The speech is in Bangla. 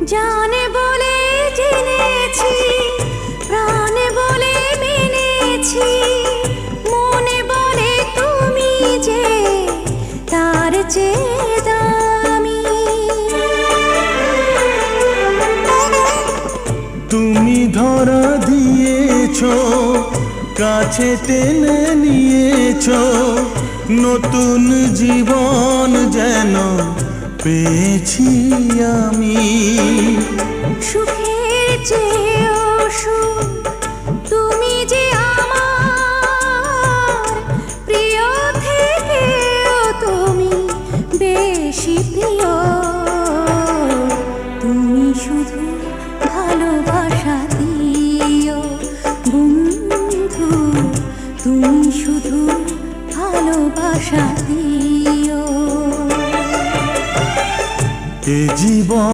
জানে বলে জেনেছি, প্রাণে বলে মেনেছি, মনে বলে তুমি যে তার চেয়ে দামি। তুমি ধরা দিয়েছো, কাছে টেনে নিয়েছো, নতুন জীবন যেন পেয়েছি আমি। সুখের চেয়েও সুখ তুমি যে আমার, প্রিয় থেকেও তুমি বেশি প্রিয়। তুমি শুধু ভালোবাসা দিও বন্ধু, তুমি শুধু ভালোবাসা দিও। এ জীবন